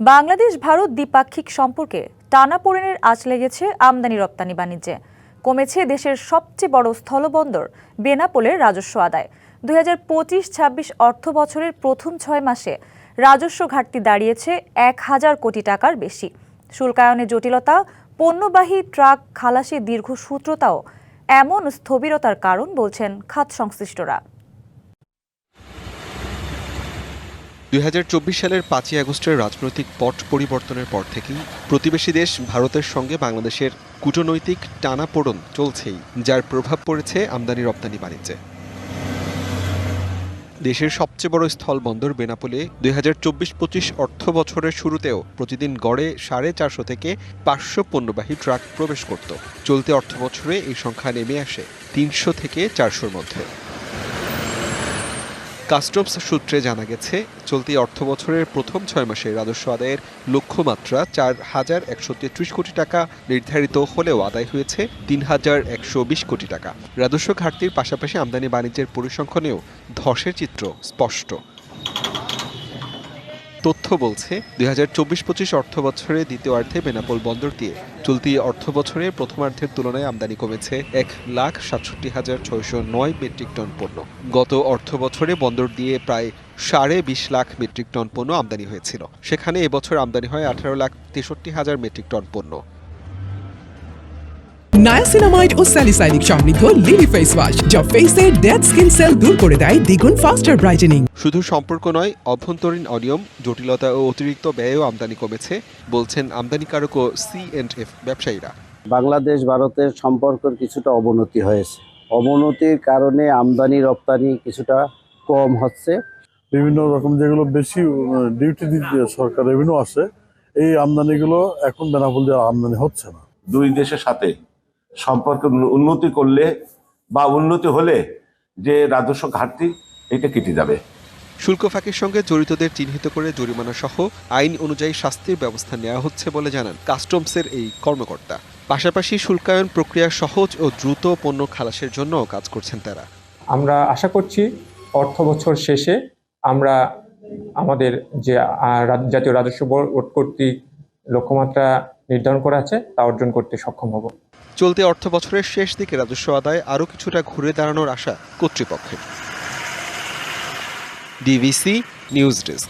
বাংলাদেশ ভারত দ্বিপাক্ষিক সম্পর্কে টানাপোড়েনের আঁচ লেগেছে আমদানি রপ্তানি বাণিজ্যে। কমেছে দেশের সবচেয়ে বড় স্থলবন্দর বেনাপোলের রাজস্ব আদায়। ২০২৫-২৬ অর্থ বছরের প্রথম ৬ মাসে রাজস্ব ঘাটতি দাঁড়িয়েছে ১,০০০ কোটি টাকার বেশি। শুল্কায়নে জটিলতা, পণ্যবাহী ট্রাক খালাসি দীর্ঘসূত্রতাও এমন স্থবিরতার কারণ বলছেন খাত সংশ্লিষ্টরা। ২০২৪ সালের ৫ই আগস্টের রাজনৈতিক পট পরিবর্তনের পর থেকেই প্রতিবেশী দেশ ভারতের সঙ্গে বাংলাদেশের কূটনৈতিক টানাপোড়েন চলছেই, যার প্রভাব পড়েছে আমদানি রপ্তানি বাণিজ্যে। দেশের সবচেয়ে বড় স্থলবন্দর বেনাপোলে ২০২৪-২৫ অর্থ বছরের শুরুতেও প্রতিদিন গড়ে ৪৫০ থেকে ৫০০ পণ্যবাহী ট্রাক প্রবেশ করত। চলতি অর্থ বছরে এই সংখ্যা নেমে আসে ৩০০ থেকে ৪০০-র মধ্যে। কাস্টমস সূত্রে জানা গেছে, চলতি অর্থ বছরের প্রথম ৬ মাসে রাজস্ব আদায়ের লক্ষ্যমাত্রা ৪,১৩৩ কোটি টাকা নির্ধারিত হলেও আদায় হয়েছে ৩,১২০ কোটি টাকা। রাজস্ব ঘাটতির পাশাপাশি আমদানি বাণিজ্যের পরিসংখ্যানেও ধসের চিত্র স্পষ্ট। তথ্য বলছে, ২০২৪-২৫ অর্থ বছরে দ্বিতীয়ার্ধে বেনাপোল বন্দর দিয়ে চলতি অর্থ বছরের প্রথমার্ধের তুলনায় আমদানি কমেছে ১,৬৭,৬০৯ মেট্রিক টন পণ্য। গত অর্থ বছরে বন্দর দিয়ে প্রায় ২.৫ লাখ মেট্রিক টন পণ্য আমদানি হয়েছিল, সেখানে এবছর আমদানি হয় ১৮,৬৩,০০০ মেট্রিক টন পণ্য। নায়াসিনামাইড ও স্যালিসাইলিক সমৃদ্ধ লিলি ফেস ওয়াশ, যা ফেসের ডেড স্কিন সেল দূর করে দেয় দ্বিগুণ ফাস্টার ব্রাইটেনিং। শুধু সম্পর্ক নয়, অভ্যন্তরীণ অনিয়ম, জটিলতা ও অতিরিক্ত ব্যয়েও আমদানি কমেছে বলছেন আমদানিকারক ও C&F ব্যবসায়ীরা। বাংলাদেশ ভারতের সম্পর্কের কিছুটা অবনতি হয়েছে। অবনতির কারণে আমদানি রপ্তানি কিছুটা কম হচ্ছে। বিভিন্ন রকম যেগুলো বেশি ডিউটি দিতে সরকার রেভিনিউ আসে, এই আমদানিগুলো এখন বেনাপোল দিয়ে আমদানি হচ্ছে না। দুই দেশের সাথে সম্পর্ক উন্নতি করলে বা উন্নতি হলে যে রাজস্ব ঘাটতি এটা কেটে যাবে। শুল্ক ফাঁকির সঙ্গে জড়িতদের চিহ্নিত করে জরিমানা সহ আইন অনুযায়ী শাস্তির ব্যবস্থা নেওয়া হচ্ছে বলে জানান কাস্টমসের এই কর্মকর্তা। পাশাপাশি শুল্কায়ন প্রক্রিয়া সহজ ও দ্রুত পণ্য খালাসের জন্য কাজ করছেন তারা। আমরা আশা করছি অর্থ বছর শেষে আমরা আমাদের যে জাতীয় রাজস্ব বোর্ড কর্তৃক লক্ষ্যমাত্রা নির্ধারণ করা আছে তা অর্জন করতে সক্ষম হব। চলতি অর্থ বছরের শেষ দিকে রাজস্ব আদায় আরও কিছুটা ঘুরে দাঁড়ানোর আশা কর্তৃপক্ষের। DVC news desk.